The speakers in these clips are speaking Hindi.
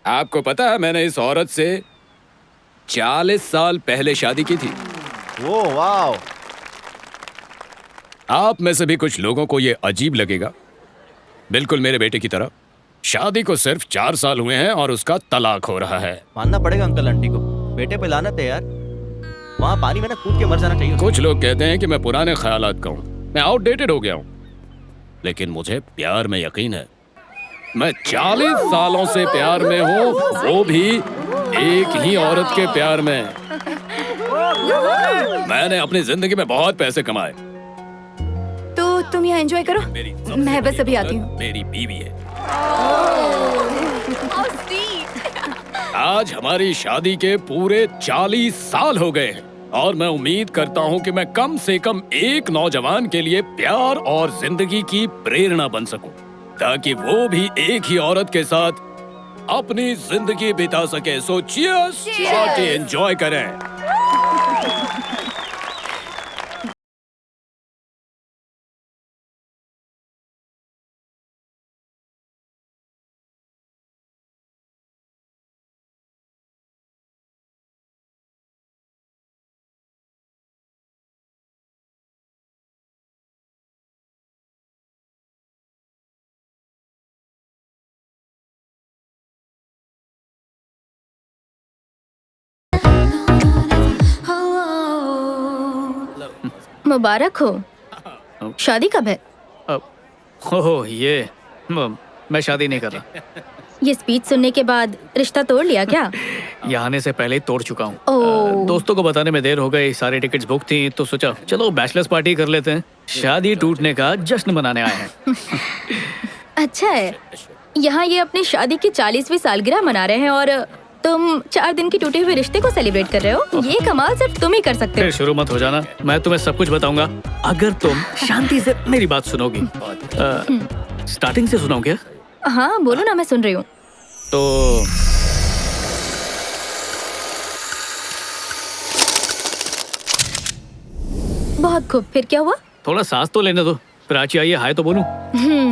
आपको पता है मैंने इस औरत से 40 साल पहले शादी की थी। वो वाओ। आप में से भी कुछ लोगों को ये अजीब लगेगा, बिल्कुल मेरे बेटे की तरह। शादी को सिर्फ 4 साल हुए हैं और उसका तलाक हो रहा है। मानना पड़ेगा अंकल आंटी को, बेटे पे लानत है यार। वहाँ पानी में ना कूद के मर जाना चाहिए। कुछ लोग कहते हैं कि मैं पुराने ख्यालात का हूँ, मैं आउटडेटेड हो गया हूँ, लेकिन मुझे प्यार में यकीन है। मैं 40 सालों से प्यार में हूँ, वो भी एक ही औरत के प्यार में। मैंने अपनी जिंदगी में बहुत पैसे कमाए। तो तुम यहाँ एंजॉय करो, मेरी मैं बस अभी आती हूँ। मेरी बीवी है। आज हमारी शादी के पूरे 40 साल हो गए हैं और मैं उम्मीद करता हूँ कि मैं कम से कम एक नौजवान के लिए प्यार और जिंदगी की प्रेरणा बन सकूं, ताकि वो भी एक ही औरत के साथ अपनी जिंदगी बिता सके। सो चीयर्स, पार्टी एंजॉय करें। मुबारक हो। शादी कब है? ओह ये मैं शादी नहीं कर रहा। ये स्पीच सुनने के बाद रिश्ता तोड़ लिया क्या? यहाँ आने से पहले ही तोड़ चुका हूँ। ओह। दोस्तों को बताने में देर हो गई, सारी टिकट्स बुक थी, तो सोचा चलो बैचलर्स पार्टी कर लेते हैं। शादी टूटने का जश्न मनाने आए हैं। अच्छा है, यहाँ ये अपनी शादी की 40वीं सालगिरह मना रहे हैं और तुम 4 दिन की टूटे हुए रिश्ते को सेलिब्रेट कर रहे हो। ये कमाल सिर्फ तुम ही कर सकते हो। फिर शुरू मत हो जाना, मैं तुम्हें सब कुछ बताऊंगा अगर तुम शांति से मेरी बात सुनोगी। स्टार्टिंग से सुनाओ क्या? हाँ बोलो ना, मैं सुन रही हूँ। तो बहुत खूब, फिर क्या हुआ? थोड़ा सांस तो लेने दो, प्राची आई है, हाय तो बोलूं।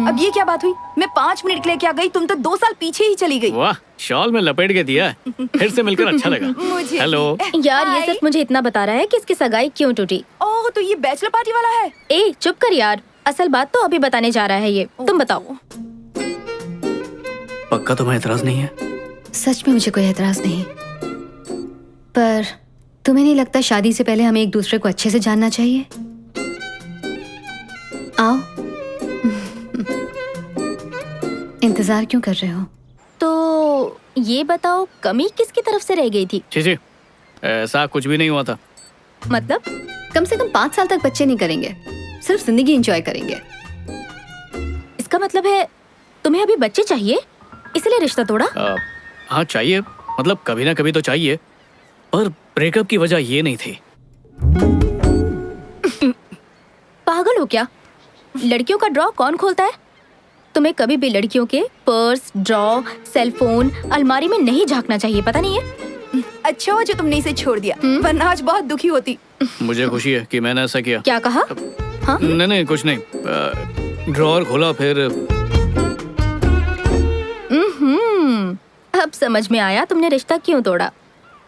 अब ये क्या बात हुई? मैं 5 मिनट के लिए क्या गई, तुम तो 2 साल पीछे ही चली गई। वाह, शॉल में लपेट के दिया है। फिर से मिलकर अच्छा लगा। मुझे हेलो। यार ये सिर्फ मुझे इतना बता रहा है कि इसकी सगाई क्यों टूटी। ओह, तो ये बैचलर पार्टी वाला है। ए चुप कर यार, असल बात तो अभी बताने जा रहा है ये। तुम बताओ। पक्का तुम्हें एतराज नहीं है? सच में मुझे कोई एतराज नहीं, पर तुम्हें नहीं लगता शादी से पहले हमें एक दूसरे को अच्छे से जानना चाहिए? आओ। इंतजार क्यों कर रहे हो? तो ये बताओ, कमी किसकी तरफ से रह गई थी? जी ऐसा कुछ भी नहीं हुआ था। मतलब? कम से कम 5 साल तक बच्चे नहीं करेंगे, सिर्फ जिंदगी एंजॉय करेंगे। इसका मतलब है तुम्हें अभी बच्चे चाहिए, इसलिए रिश्ता तोड़ा? हाँ चाहिए, मतलब कभी ना कभी तो चाहिए, पर ब्रेकअप की वजह ये नहीं थी। पागल हो क्या? लड़कियों का ड्रॉ कौन खोलता है? तुम्हें कभी भी लड़कियों के पर्स, ड्रॉ, सेलफोन, अलमारी में नहीं झांकना चाहिए, पता नहीं है? अच्छा हुआ जो तुमने इसे छोड़ दिया, वरना आज बहुत दुखी होती। मुझे खुशी है कि मैंने ऐसा किया। क्या कहा? हाँ? नहीं कुछ नहीं। ड्रॉअर खोला फिर। अब समझ में आया तुमने रिश्ता क्यों तोड़ा,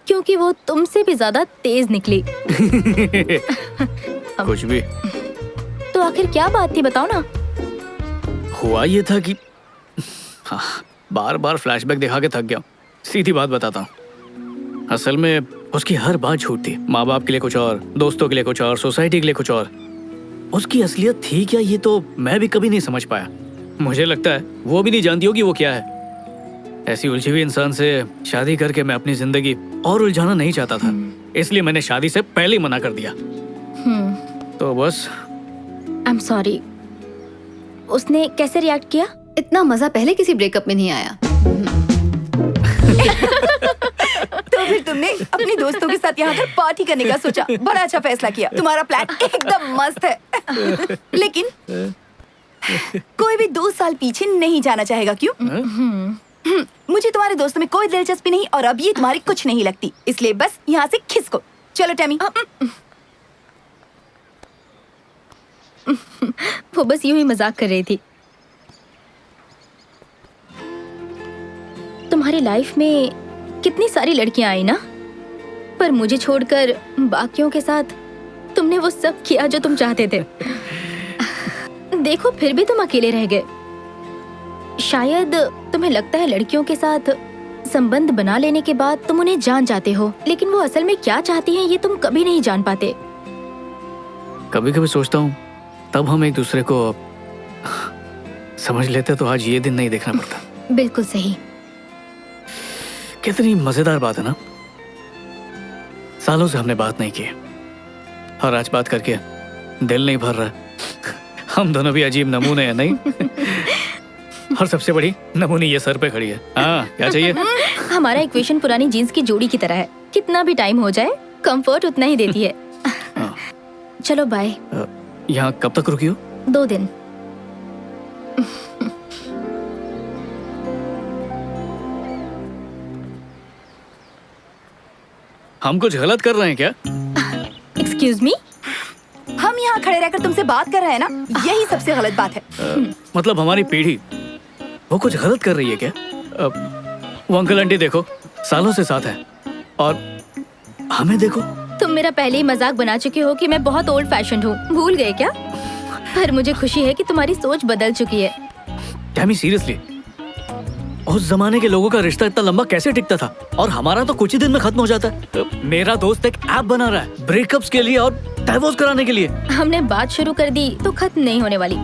क्योंकि वो तुमसे भी ज्यादा तेज निकली। कुछ भी। तो आखिर क्या बात थी, बताओ ना। हुआ ये था कि हाँ, बार बार फ्लैशबैक दिखा के थक गया। सीधी बात बताता हूँ, असल में उसकी हर बात झूठ थी। माँ बाप के लिए कुछ और, दोस्तों के लिए कुछ और, सोसाइटी के लिए कुछ और। उसकी असलियत थी क्या, ये तो मैं भी कभी नहीं समझ पाया। मुझे लगता है वो भी नहीं जानती होगी वो क्या है। ऐसी उलझी हुई इंसान से शादी करके मैं अपनी जिंदगी और उलझाना नहीं चाहता था, इसलिए मैंने शादी से पहले ही मना कर दिया। तो बस। I am sorry. उसने कैसे रिएक्ट किया? इतना मजा पहले किसी ब्रेकअप में नहीं आया। तो फिर तुमने अपने दोस्तों के साथ यहाँ आकर पार्टी करने का सोचा। बड़ा अच्छा फैसला किया, तुम्हारा प्लान एकदम मस्त है। लेकिन कोई भी 2 साल पीछे नहीं जाना चाहेगा, क्यों? मुझे तुम्हारे दोस्तों में कोई दिलचस्पी नहीं और अब ये तुम्हारी कुछ नहीं लगती, इसलिए बस यहाँ से खिसको। चलो टैमी। वो बस यूं ही मजाक कर रही थी। तुम तुम्हारी लाइफ में कितनी सारी लड़कियां आई ना, पर मुझे छोड़कर बाकियों के साथ तुमने वो सब किया जो तुम चाहते थे। देखो फिर भी तुम अकेले रह गए। शायद तुम्हें लगता है लड़कियों के साथ संबंध बना लेने के बाद तुम उन्हें जान जाते हो, लेकिन वो असल में क्या चाहती हैं ये तुम कभी नहीं जान पाते। कभी कभी सोचता हूँ तब हम एक दूसरे को समझ लेते तो आज ये दिन नहीं देखना पड़ता। बिल्कुल सही। कितनी मजेदार बात है ना, सालों से हमने बात नहीं की और आज बात करके दिल नहीं भर रहा। हम दोनों भी अजीब नमूने हैं नहीं? और सबसे बड़ी नमूनी ये सर पे खड़ी है। हाँ, क्या चाहिए? हमारा इक्वेशन पुरानी जीन्स की जोड़ी की तरह है, कितना भी टाइम हो जाए कंफर्ट उतना ही देती है। हाँ। चलो बाय। यहाँ कब तक रुकी हो? 2 दिन। हम कुछ गलत कर रहे हैं क्या? Excuse me? हम यहाँ खड़े रहकर तुमसे बात कर रहे हैं ना, यही सबसे गलत बात है। मतलब हमारी पीढ़ी वो कुछ गलत कर रही है क्या? वो अंकल आंटी देखो सालों से साथ हैं और हमें देखो। तुम मेरा पहले ही मजाक बना चुके हो कि मैं बहुत ओल्ड फैशन्ड हूँ, भूल गए क्या? पर मुझे खुशी है कि तुम्हारी सोच बदल चुकी है। टैमी सीरियसली, उस जमाने के लोगों का रिश्ता इतना लंबा कैसे टिकता था और हमारा तो कुछ ही दिन में खत्म हो जाता है। मेरा दोस्त एक ऐप बना रहा है ब्रेकअप्स के लिए और डाइवोर्स कराने के लिए। हमने बात शुरू कर दी तो खत्म नहीं होने वाली।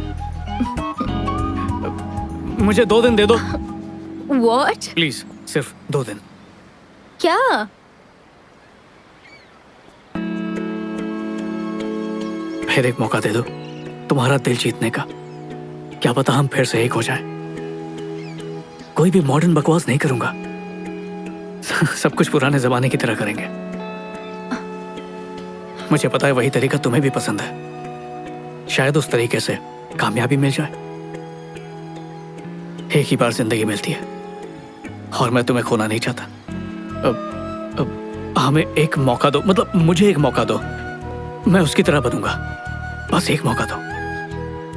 मुझे 2 दिन दे दो What? प्लीज, सिर्फ 2 दिन। क्या? फिर एक मौका दे दो तुम्हारा दिल जीतने का। क्या पता हम फिर से एक हो जाएं। कोई भी मॉडर्न बकवास नहीं करूंगा, सब कुछ पुराने जमाने की तरह करेंगे। मुझे पता है वही तरीका तुम्हें भी पसंद है, शायद उस तरीके से कामयाबी मिल जाए। एक ही बार जिंदगी मिलती है और मैं तुम्हें खोना नहीं चाहता। अब हमें एक मौका दो, मतलब मुझे एक मौका दो, मैं उसकी तरह बनूंगा। बस एक मौका दो।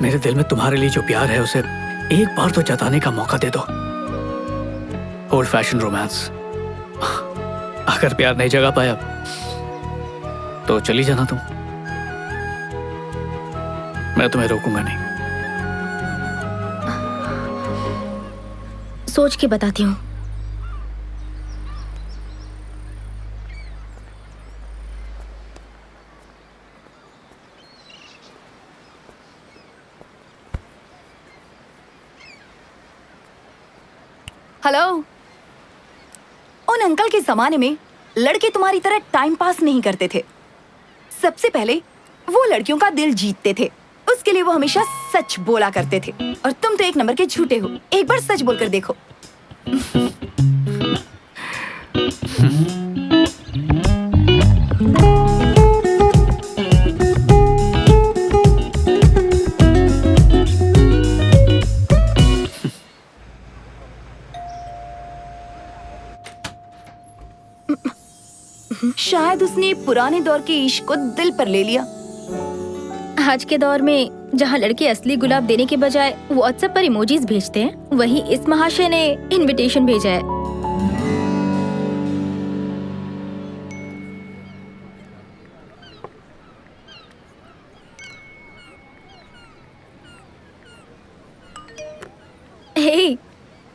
मेरे दिल में तुम्हारे लिए जो प्यार है उसे एक बार तो जताने का मौका दे दो। Old fashion romance. अगर प्यार नहीं जगा पाया तो चली जाना तुम, मैं तुम्हें रोकूंगा नहीं। सोच के बताती हूँ। हेलो। उन अंकल के जमाने में लड़के तुम्हारी तरह टाइम पास नहीं करते थे। सबसे पहले वो लड़कियों का दिल जीतते थे, उसके लिए वो हमेशा सच बोला करते थे। और तुम तो 1 नंबर के झूठे हो। एक बार सच बोलकर देखो। शायद उसने पुराने दौर के इश्क को दिल पर ले लिया। आज के दौर में जहाँ लड़के असली गुलाब देने के बजाय व्हाट्सएप पर इमोजीज भेजते हैं, वही इस महाशय ने इनविटेशन भेजा है। हे,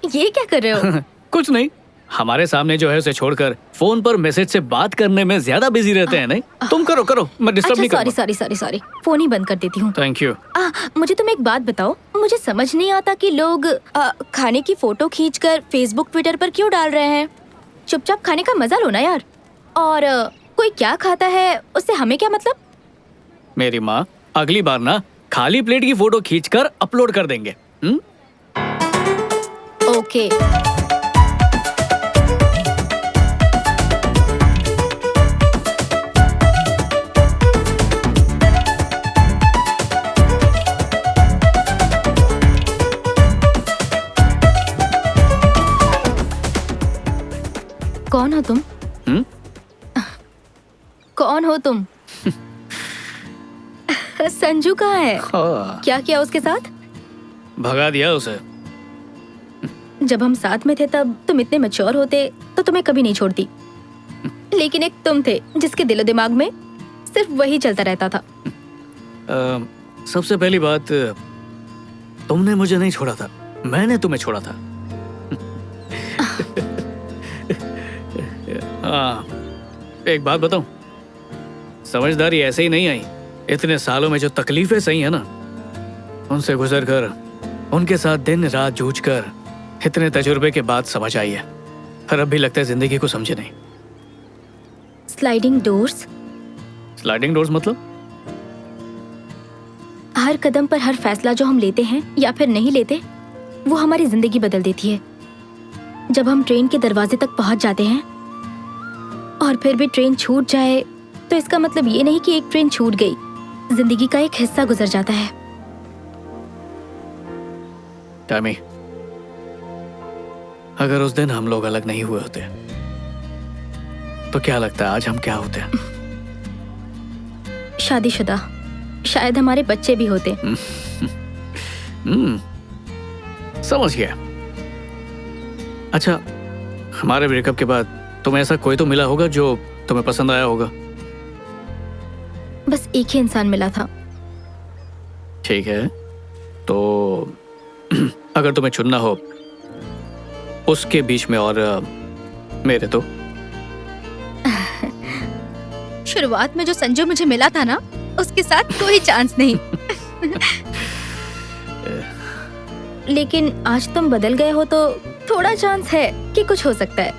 ये क्या कर रहे हो? कुछ नहीं, हमारे सामने जो है उसे छोड़कर फोन पर मैसेज से बात करने में ज्यादा बिजी रहते हैं। नहीं, तुम करो करो, मैं डिस्टर्ब नहीं अच्छा, करूंगा। सॉरी, फोन ही बंद कर देती हूँ। Thank you. मुझे तुम एक बात बताओ, मुझे समझ नहीं आता कि लोग खाने की फोटो खींचकर फेसबुक ट्विटर पर क्यों डाल रहे हैं। चुपचाप खाने का मजा लो ना यार। और कोई क्या खाता है उससे हमें क्या मतलब? मेरी माँ, अगली बार ना खाली प्लेट की फोटो खींचकर अपलोड कर देंगे। ओके। कौन हो तुम? कौन हो तुम? संजू कहाँ है? क्या किया उसके साथ? भगा दिया उसे। जब हम साथ में थे तब तुम इतने मैच्योर होते तो तुम्हें कभी नहीं छोड़ती, लेकिन एक तुम थे जिसके दिलो दिमाग में सिर्फ वही चलता रहता था। सबसे पहली बात, तुमने मुझे नहीं छोड़ा था, मैंने तुम्हें छोड़ा था। एक बात बताऊं, समझदारी ऐसे ही नहीं आई। इतने सालों में जो तकलीफें सही है ना, उनसे गुजर कर, उनके साथ दिन रात जूझ कर, इतने तजुर्बे के बाद समझ आई है। पर अब भी लगता है जिंदगी को समझे नहीं। Sliding doors? स्लाइडिंग डोर्स मतलब? हर कदम पर हर फैसला जो हम लेते हैं या फिर नहीं लेते, वो हमारी जिंदगी बदल देती है। जब हम ट्रेन के दरवाजे तक पहुंच जाते हैं और फिर भी ट्रेन छूट जाए, तो इसका मतलब ये नहीं कि एक ट्रेन छूट गई, जिंदगी का एक हिस्सा गुजर जाता है। टैमी, अगर उस दिन हम लोग अलग नहीं हुए होते तो क्या लगता है आज हम क्या होते हैं? शादीशुदा, शायद हमारे बच्चे भी होते। समझ गया। अच्छा, हमारे ब्रेकअप के बाद तुम्हें ऐसा कोई तो मिला होगा जो तुम्हें पसंद आया होगा? बस एक ही इंसान मिला था। ठीक है, तो अगर तुम्हें चुनना हो उसके बीच में और मेरे, तो शुरुआत में जो संजू मुझे मिला था ना, उसके साथ कोई चांस नहीं। लेकिन आज तुम बदल गए हो तो थोड़ा चांस है कि कुछ हो सकता है।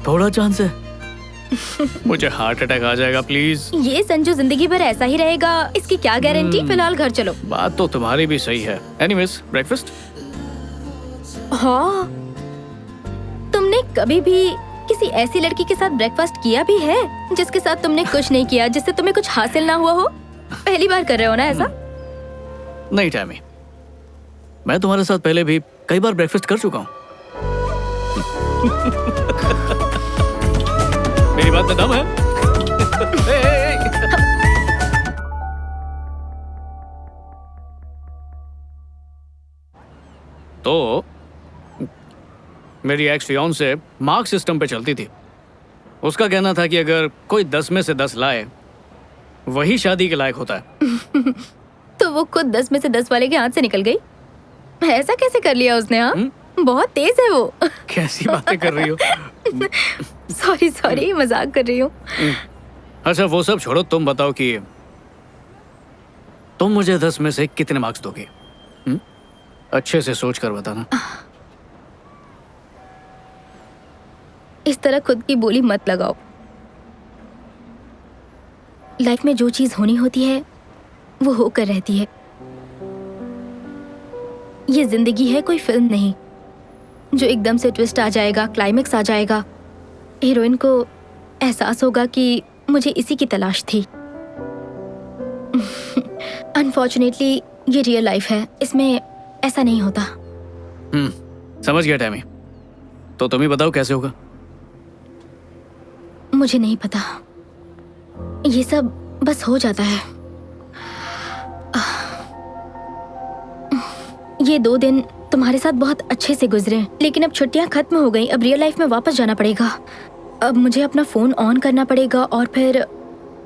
थोड़ा चांस है? मुझे हार्ट अटैक आ जाएगा प्लीज। ये संजू जिंदगी भर ऐसा ही रहेगा, इसकी क्या गारंटी। फिलहाल घर चलो। बात तो तुम्हारी भी सही है। Anyways, breakfast? हाँ, तुमने कभी भी किसी ऐसी लड़की के साथ ब्रेकफास्ट किया भी है जिसके साथ तुमने कुछ नहीं किया, जिससे तुम्हें कुछ हासिल ना हुआ हो? पहली बार कर रहे हो ना ऐसा? नहीं टैमी, मैं तुम्हारे साथ पहले भी कई बार ब्रेकफास्ट कर चुका हूँ। मेरी बात में दम है? तो मेरी एक्स फियांसे मार्क सिस्टम पे चलती थी। उसका कहना था कि अगर कोई 10 में से 10 लाए, वही शादी के लायक होता है। तो वो खुद 10 में से 10 वाले के हाथ से निकल गई। ऐसा कैसे कर लिया उसने? हाँ, बहुत तेज है वो। कैसी बातें कर रही हो? सॉरी, मजाक कर रही हूँ। अच्छा, वो सब छोड़ो, तुम बताओ कि तुम मुझे 10 में से कितने मार्क्स दोगे? अच्छे से सोच कर बताना। इस तरह खुद की बोली मत लगाओ। लाइफ में जो चीज होनी होती है वो होकर रहती है। ये जिंदगी है, कोई फिल्म नहीं जो एकदम से ट्विस्ट आ जाएगा, क्लाइमेक्स आ जाएगा, हीरोइन को एहसास होगा कि मुझे इसी की तलाश थी। अनफॉर्चुनेटली ये रियल लाइफ है, इसमें ऐसा नहीं होता। समझ गया टैमी। तो तुम ही बताओ कैसे होगा? मुझे नहीं पता, ये सब बस हो जाता है। ये 2 दिन तुम्हारे साथ बहुत अच्छे से गुजरे, लेकिन अब छुट्टियां खत्म हो गई। अब रियल लाइफ में वापस जाना पड़ेगा। अब मुझे अपना फोन ऑन करना पड़ेगा और फिर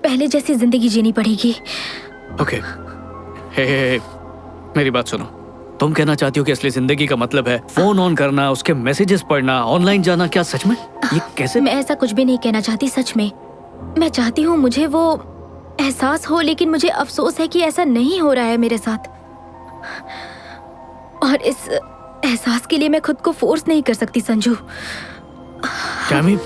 पहले जैसी जिंदगी जीनी पड़ेगी। ओके, हे, मेरी बात सुनो। तुम कहना चाहती हो कि असली जिंदगी का मतलब है फोन ऑन करना, उसके मैसेजेस पढ़ना, ऑनलाइन जाना? क्या सच में? ये कैसे? मैं ऐसा कुछ भी नहीं कहना चाहती, सच में। मैं चाहती हूँ मुझे वो एहसास हो, लेकिन मुझे अफसोस है कि ऐसा नहीं हो रहा है मेरे साथ। और इस एहसास के लिए मैं खुद को फोर्स नहीं कर सकती संजू। टैमी,